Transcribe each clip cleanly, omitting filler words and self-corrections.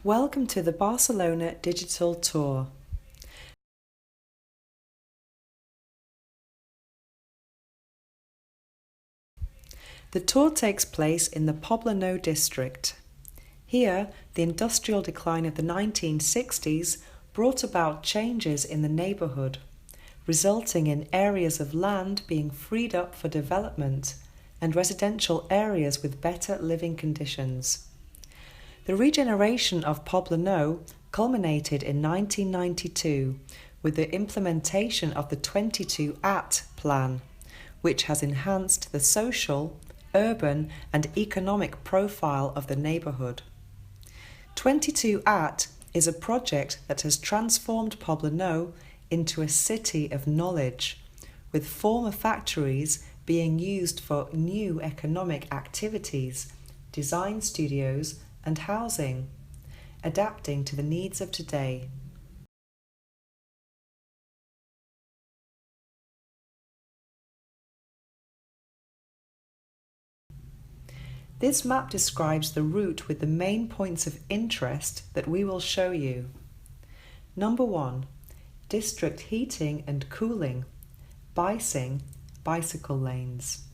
Welcome to the Barcelona Digital Tour. The tour takes place in the Poblenou district. Here, the industrial decline of the 1960s brought about changes in the neighbourhood, resulting in areas of land being freed up for development and residential areas with better living conditions. The regeneration of Poblenou culminated in 1992 with the implementation of the 22 At plan, which has enhanced the social, urban and economic profile of the neighbourhood. 22 At is a project that has transformed Poblenou into a city of knowledge, with former factories being used for new economic activities, design studios and housing, adapting to the needs of today. This map describes the route with the main points of interest that we will show you. Number 1. District heating and cooling, bicycle lanes.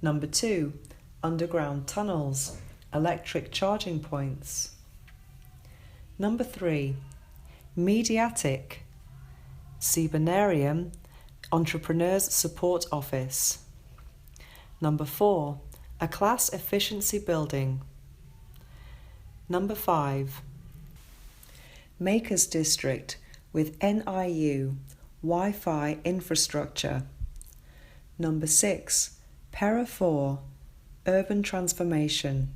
Number 2. Underground tunnels, electric charging points. Number 3. Mediatic, Cibernarium, Entrepreneurs Support Office. Number 4. A class efficiency building. Number 5. Makers District with NIU, Wi-Fi infrastructure. Number 6. Para 4, urban transformation.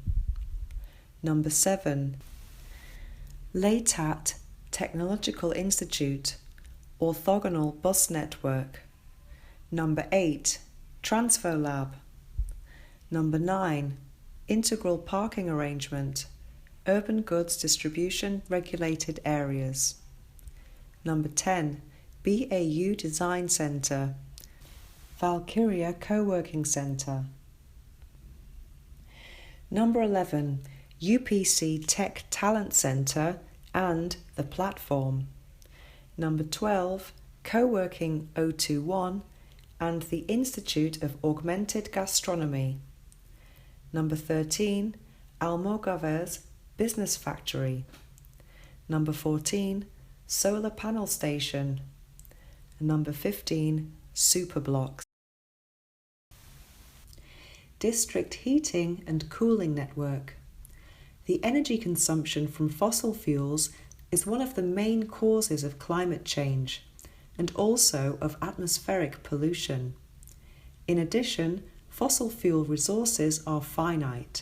Number 7. LATAT Technological Institute, orthogonal bus network. Number 8. Transfer Lab. Number 9. Integral parking arrangement, urban goods distribution regulated areas. Number 10. BAU Design Centre, Valkyria Co-working Centre. Number 11. UPC Tech Talent Centre and The Platform. Number 12. Co-working 021 and the Institute of Augmented Gastronomy. Number 13. Almogaver's Business Factory. Number 14. Solar Panel Station. And number 15. Superblocks. District Heating and Cooling Network. The energy consumption from fossil fuels is one of the main causes of climate change and also of atmospheric pollution. In addition, fossil fuel resources are finite.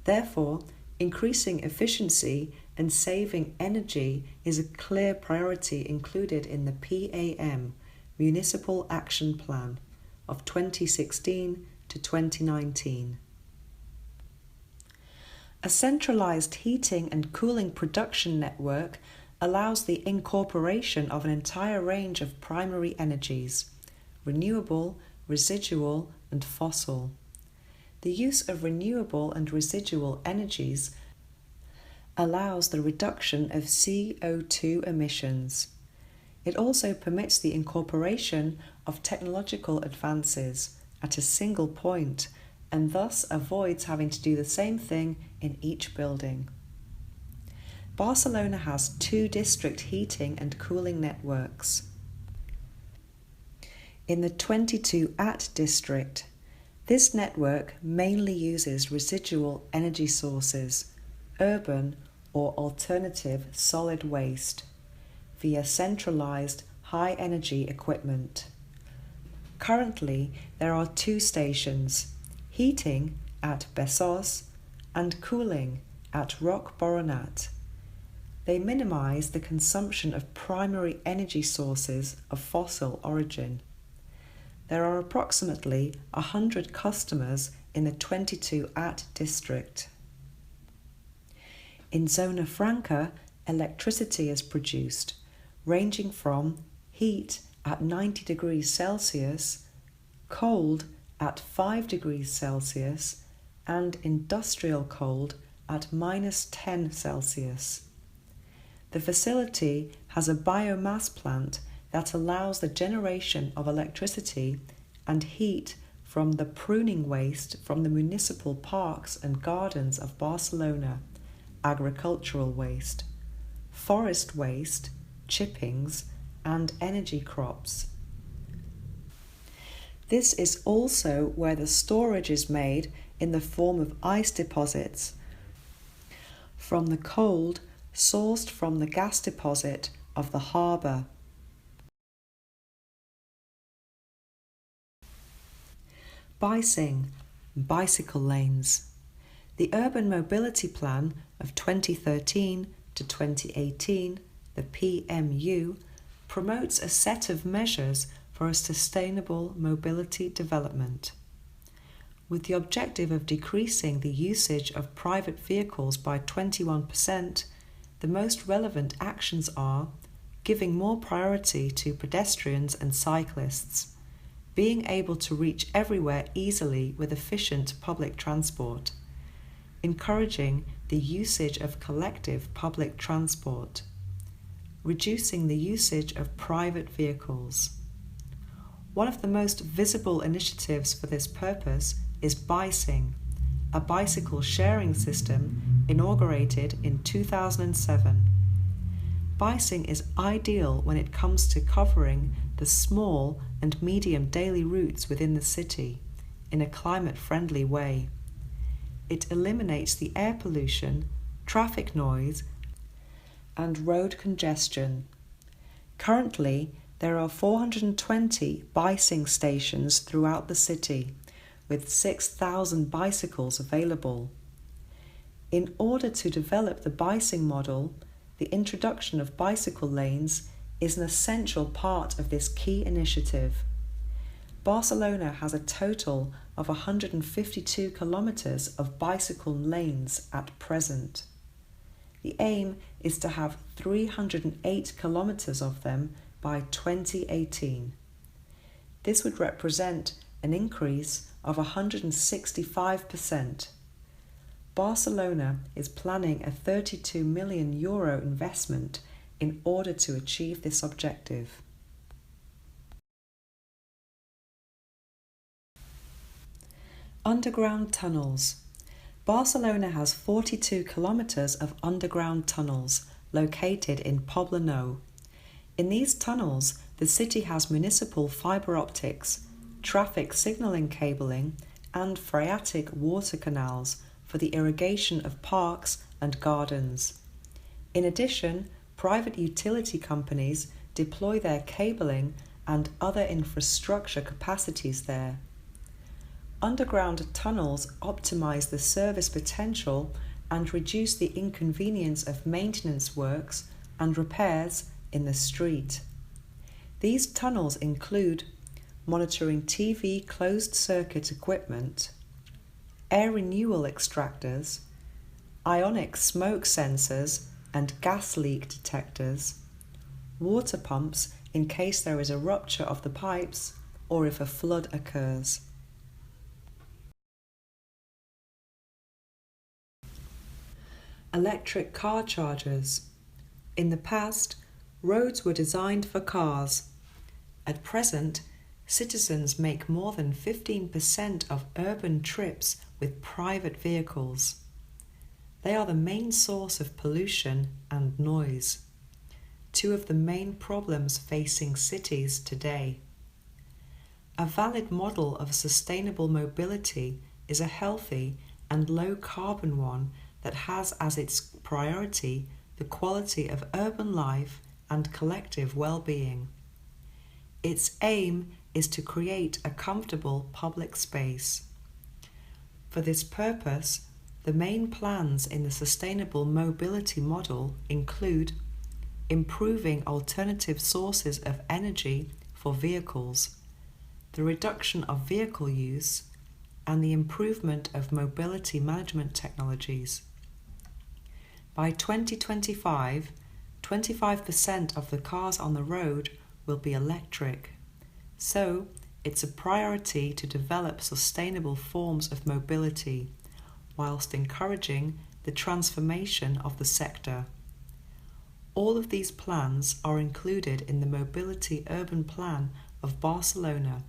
Therefore, increasing efficiency and saving energy is a clear priority included in the PAM, Municipal Action Plan, of 2016 to 2019. A centralized heating and cooling production network allows the incorporation of an entire range of primary energies, renewable, residual, and fossil. The use of renewable and residual energies allows the reduction of CO2 emissions. It also permits the incorporation of technological advances at a single point and thus avoids having to do the same thing in each building. Barcelona has 2 district heating and cooling networks. In the 22 At district, this network mainly uses residual energy sources, urban or alternative solid waste, via centralized high-energy equipment. Currently, there are 2 stations, heating at Bessos and cooling at Roc Boronat. They minimize the consumption of primary energy sources of fossil origin. There are approximately 100 customers in the 22 At district. In Zona Franca, electricity is produced, ranging from heat at 90 degrees Celsius, cold at 5 degrees Celsius, and industrial cold at -10 Celsius. The facility has a biomass plant that allows the generation of electricity and heat from the pruning waste from the municipal parks and gardens of Barcelona, agricultural waste, forest waste, chippings, and energy crops. This is also where the storage is made in the form of ice deposits from the cold sourced from the gas deposit of the harbour. Bicing, bicycle lanes. The Urban Mobility Plan of 2013 to 2018, the PMU, promotes a set of measures for a sustainable mobility development, with the objective of decreasing the usage of private vehicles by 21%. The most relevant actions are giving more priority to pedestrians and cyclists, being able to reach everywhere easily with efficient public transport, encouraging the usage of collective public transport, reducing the usage of private vehicles. One of the most visible initiatives for this purpose is Bicing, a bicycle sharing system inaugurated in 2007. Bicing is ideal when it comes to covering the small and medium daily routes within the city in a climate-friendly way. It eliminates the air pollution, traffic noise, and road congestion. Currently, there are 420 Bicing stations throughout the city, with 6,000 bicycles available. In order to develop the Bicing model, the introduction of bicycle lanes is an essential part of this key initiative. Barcelona has a total of 152 kilometers of bicycle lanes at present. The aim is to have 308 kilometers of them by 2018. This would represent an increase of 165%. Barcelona is planning a €32 million investment in order to achieve this objective. Underground tunnels. Barcelona has 42 kilometers of underground tunnels located in Poblenou. In these tunnels, the city has municipal fibre optics, traffic signalling cabling, and phreatic water canals for the irrigation of parks and gardens. In addition, private utility companies deploy their cabling and other infrastructure capacities there. Underground tunnels optimize the service potential and reduce the inconvenience of maintenance works and repairs in the street. These tunnels include monitoring TV closed-circuit equipment, air renewal extractors, ionic smoke sensors and gas leak detectors, water pumps in case there is a rupture of the pipes or if a flood occurs. Electric car chargers. In the past, roads were designed for cars. At present, citizens make more than 15% of urban trips with private vehicles. They are the main source of pollution and noise, two of the main problems facing cities today. A valid model of sustainable mobility is a healthy and low-carbon one that has as its priority the quality of urban life and collective well-being. Its aim is to create a comfortable public space. For this purpose, the main plans in the sustainable mobility model include improving alternative sources of energy for vehicles, the reduction of vehicle use, and the improvement of mobility management technologies. By 2025, 25% of the cars on the road will be electric. So, it's a priority to develop sustainable forms of mobility, whilst encouraging the the transformation of the sector. All of these plans are included in the Mobility Urban Plan of Barcelona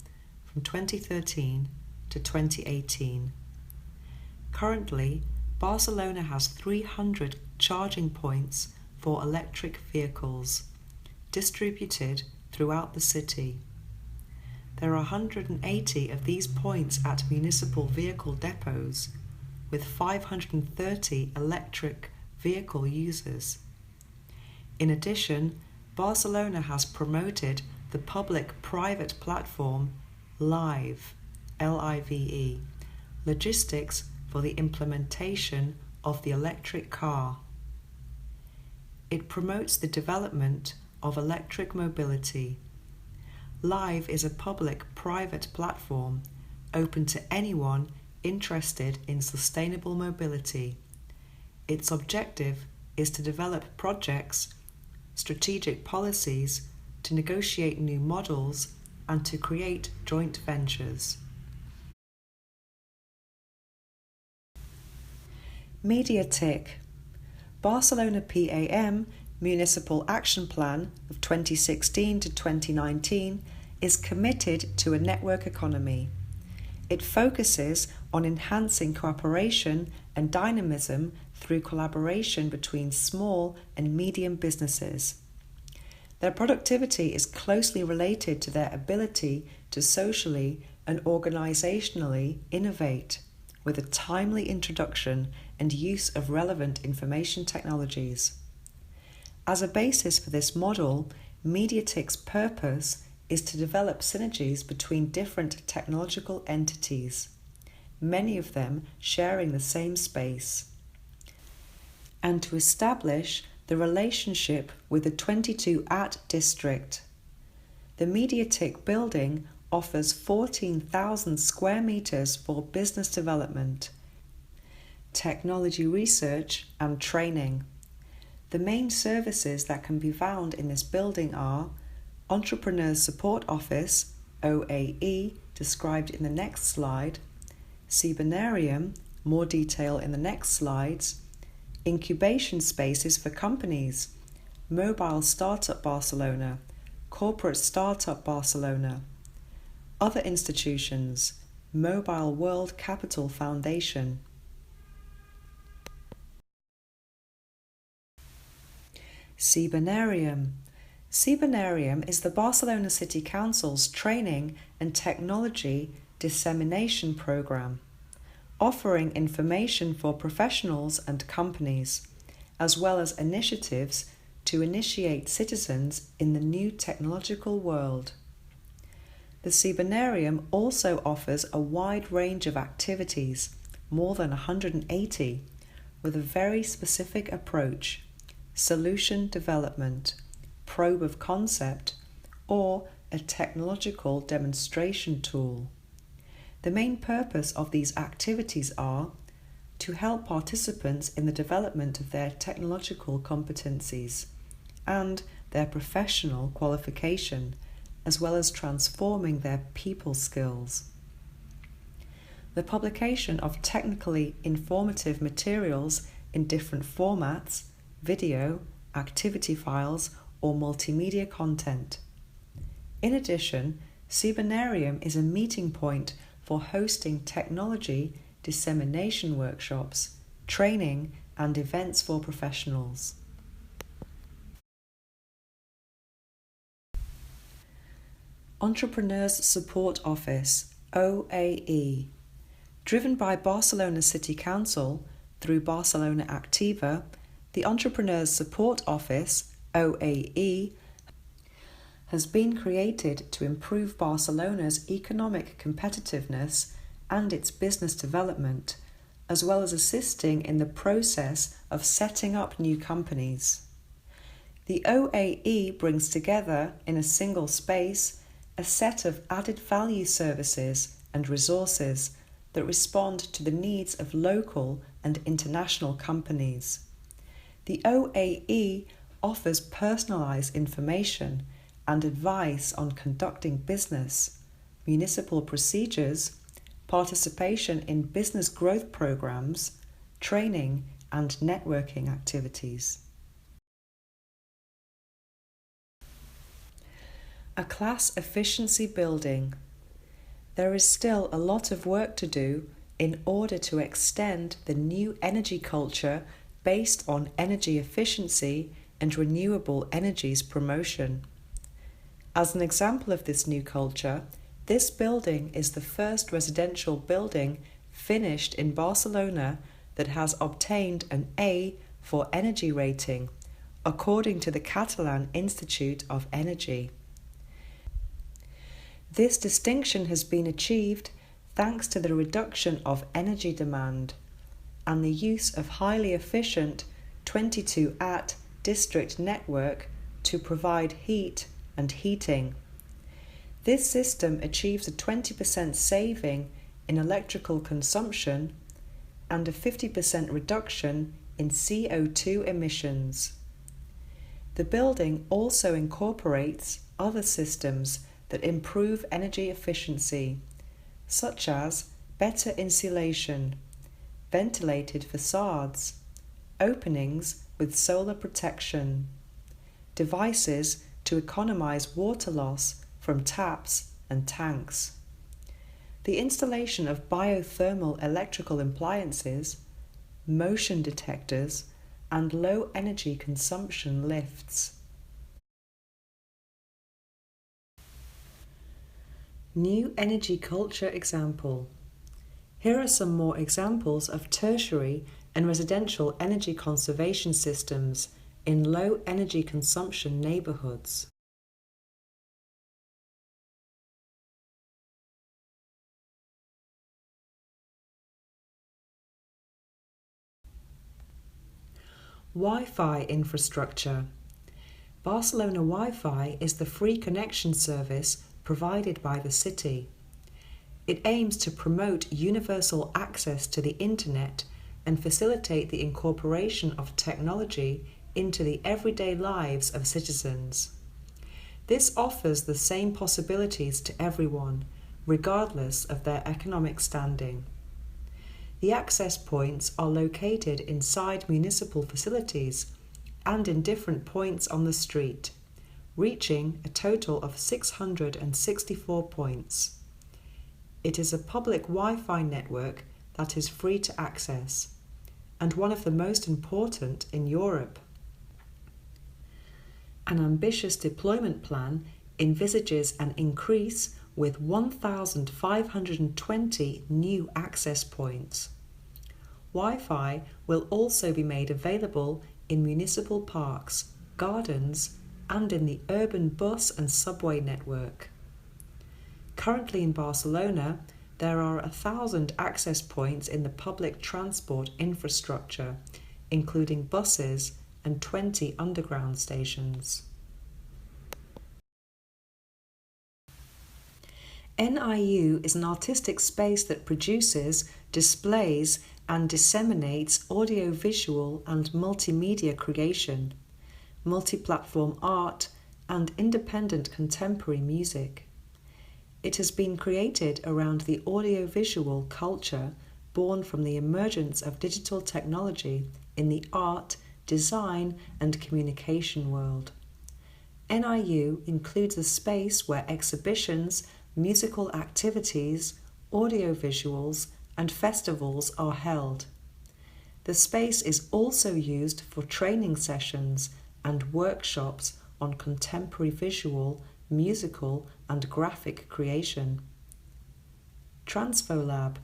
from 2013 to 2018. Currently, Barcelona has 300 charging points for electric vehicles, distributed throughout the city. There are 180 of these points at municipal vehicle depots, with 530 electric vehicle users. In addition, Barcelona has promoted the public-private platform LIVE, L-I-V-E, Logistics for the Implementation of the Electric Car. It promotes the development of electric mobility. LIVE is a public-private platform open to anyone interested in sustainable mobility. Its objective is to develop projects, strategic policies, to negotiate new models, and to create joint ventures. MediaTIC. Barcelona PAM Municipal Action Plan of 2016 to 2019 is committed to a network economy. It focuses on enhancing cooperation and dynamism through collaboration between small and medium businesses. Their productivity is closely related to their ability to socially and organizationally innovate with a timely introduction and use of relevant information technologies. As a basis for this model, MediaTIC's purpose is to develop synergies between different technological entities, many of them sharing the same space, and to establish the relationship with the 22 district. The MediaTIC building offers 14,000 square meters for business development, technology research and training. The main services that can be found in this building are Entrepreneurs Support Office, OAE, described in the next slide, Cybernarium, more detail in the next slides, incubation spaces for companies, Mobile Startup Barcelona, Corporate Startup Barcelona, other institutions, Mobile World Capital Foundation. Cybernarium. Cybernarium is the Barcelona City Council's training and technology dissemination program, offering information for professionals and companies, as well as initiatives to initiate citizens in the new technological world. The Cybernarium also offers a wide range of activities, more than 180, with a very specific approach: solution development, probe of concept, or a technological demonstration tool. The main purpose of these activities are to help participants in the development of their technological competencies and their professional qualification, as well as transforming their people skills. The publication of technically informative materials in different formats, video, activity files, or multimedia content. In addition, Cybernarium is a meeting point for hosting technology dissemination workshops, training, and events for professionals. Entrepreneurs Support Office, OAE. Driven by Barcelona City Council through Barcelona Activa, the Entrepreneurs Support Office, OAE, has been created to improve Barcelona's economic competitiveness and its business development, as well as assisting in the process of setting up new companies. The OAE brings together in a single space a set of added value services and resources that respond to the needs of local and international companies. The OAE offers personalized information and advice on conducting business, municipal procedures, participation in business growth programs, training, and networking activities. A class efficiency building. There is still a lot of work to do in order to extend the new energy culture based on energy efficiency and renewable energies promotion. As an example of this new culture, this building is the first residential building finished in Barcelona that has obtained an A for energy rating, according to the Catalan Institute of Energy. This distinction has been achieved thanks to the reduction of energy demand and the use of highly efficient 22-AT district network to provide heat and heating. This system achieves a 20% saving in electrical consumption and a 50% reduction in CO2 emissions. The building also incorporates other systems that improve energy efficiency, such as better insulation, ventilated facades, openings with solar protection, devices to economize water loss from taps and tanks, the installation of biothermal electrical appliances, motion detectors, and low energy consumption lifts. New energy culture example. Here are some more examples of tertiary and residential energy conservation systems in low energy consumption neighbourhoods. Wi-Fi infrastructure. Barcelona Wi-Fi is the free connection service provided by the city. It aims to promote universal access to the internet and facilitate the incorporation of technology into the everyday lives of citizens. This offers the same possibilities to everyone, regardless of their economic standing. The access points are located inside municipal facilities and in different points on the street, reaching a total of 664 points. It is a public Wi-Fi network that is free to access, and one of the most important in Europe. An ambitious deployment plan envisages an increase with 1,520 new access points. Wi-Fi will also be made available in municipal parks, gardens, and in the urban bus and subway network. Currently in Barcelona, there are 1,000 access points in the public transport infrastructure, including buses and 20 underground stations. NIU is an artistic space that produces, displays, and disseminates audiovisual and multimedia creation, multi-platform art, and independent contemporary music. It has been created around the audiovisual culture born from the emergence of digital technology in the art, design, and communication world. NIU includes a space where exhibitions, musical activities, audiovisuals, and festivals are held. The space is also used for training sessions and workshops on contemporary visual, musical, and graphic creation. Transfolab.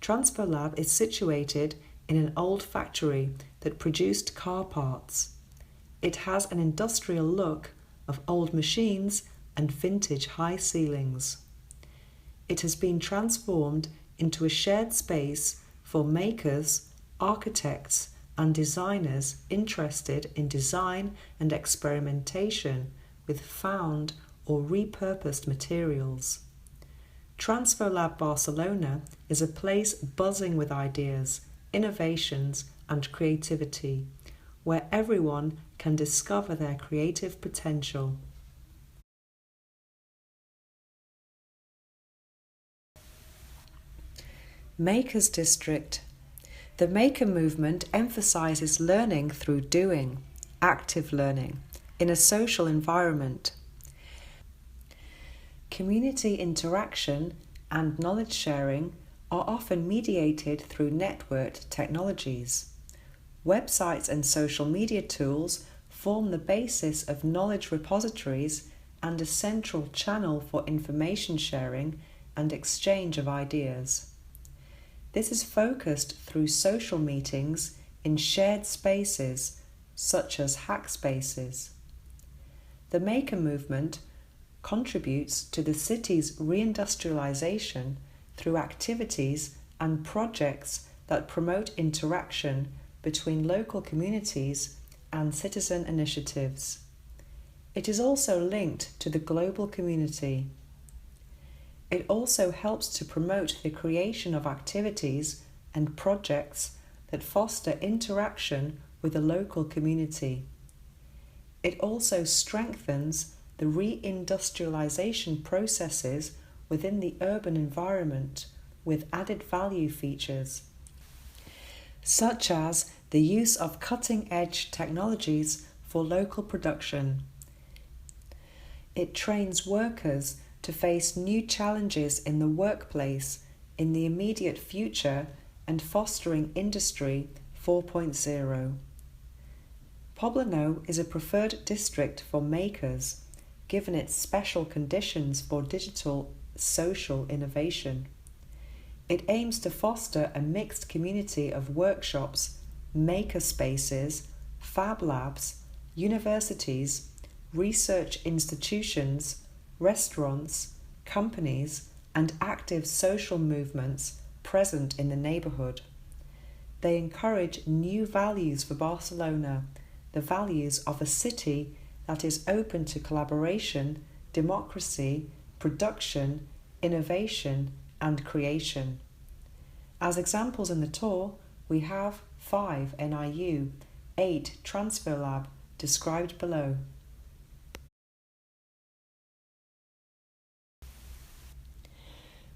Transfolab is situated in an old factory that produced car parts. It has an industrial look of old machines and vintage high ceilings. It has been transformed into a shared space for makers, architects, and designers interested in design and experimentation with found or repurposed materials. Transfolab Barcelona is a place buzzing with ideas, innovations, and creativity, where everyone can discover their creative potential. Makers District. The Maker movement emphasizes learning through doing, active learning, in a social environment. Community interaction and knowledge sharing are often mediated through networked technologies. Websites and social media tools form the basis of knowledge repositories and a central channel for information sharing and exchange of ideas. This is focused through social meetings in shared spaces such as hackspaces. The Maker movement contributes to the city's reindustrialization through activities and projects that promote interaction between local communities and citizen initiatives. It is also linked to the global community. It also helps to promote the creation of activities and projects that foster interaction with the local community. It also strengthens the reindustrialization processes within the urban environment with added value features, such as the use of cutting-edge technologies for local production. It trains workers to face new challenges in the workplace in the immediate future and fostering Industry 4.0. Poblano is a preferred district for makers, given its special conditions for digital social innovation. It aims to foster a mixed community of workshops, maker spaces, fab labs, universities, research institutions, restaurants, companies, and active social movements present in the neighbourhood. They encourage new values for Barcelona, the values of a city that is open to collaboration, democracy, production, innovation, and creation. As examples in the tour, we have 5 NIU, 8 Transfer Lab, described below.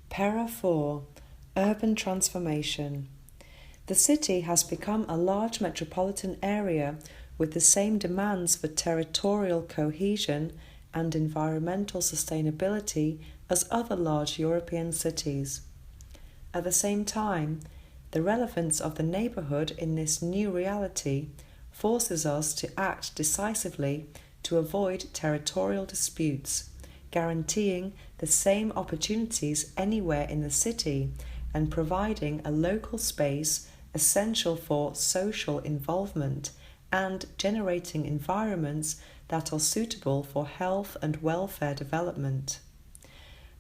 Para 4. Urban transformation. The city has become a large metropolitan area with the same demands for territorial cohesion and environmental sustainability as other large European cities. At the same time, the relevance of the neighbourhood in this new reality forces us to act decisively to avoid territorial disputes, guaranteeing the same opportunities anywhere in the city and providing a local space essential for social involvement and generating environments that are suitable for health and welfare development.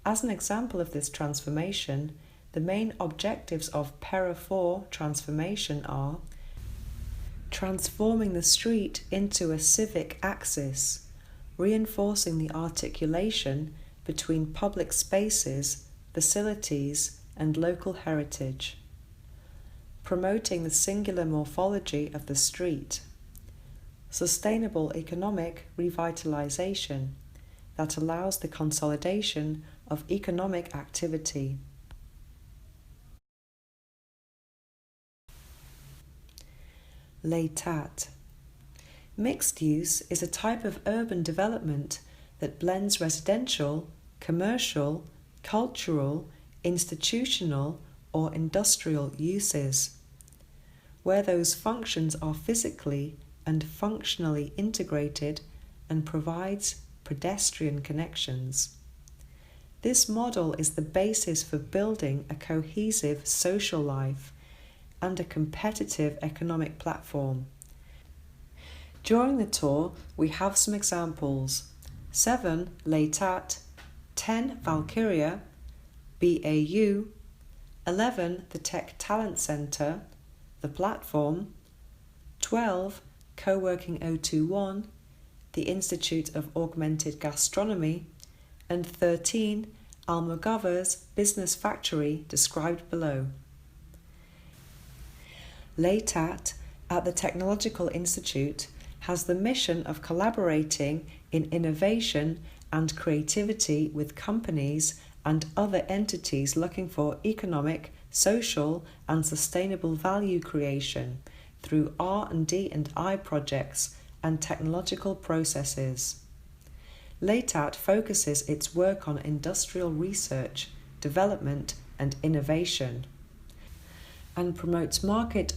As an example of this transformation, the main objectives of Para 4 transformation are transforming the street into a civic axis, reinforcing the articulation between public spaces, facilities, and local heritage, promoting the singular morphology of the street, sustainable economic revitalization that allows the consolidation of economic activity. L'état. Mixed use is a type of urban development that blends residential, commercial, cultural, institutional, or industrial uses, where those functions are physically and functionally integrated and provides pedestrian connections. This model is the basis for building a cohesive social life and a competitive economic platform. During the tour, we have some examples: 7 L'état, 10 Valkyria, BAU, 11 the Tech Talent Centre, the Platform, 12 Co-working 021, the Institute of Augmented Gastronomy, and 13 Almogavar's Business Factory, described below. L'état at the Technological Institute has the mission of collaborating in innovation and creativity with companies and other entities looking for economic, social and sustainable value creation through R&D&I projects and technological processes. LATAT focuses its work on industrial research, development and innovation, and promotes market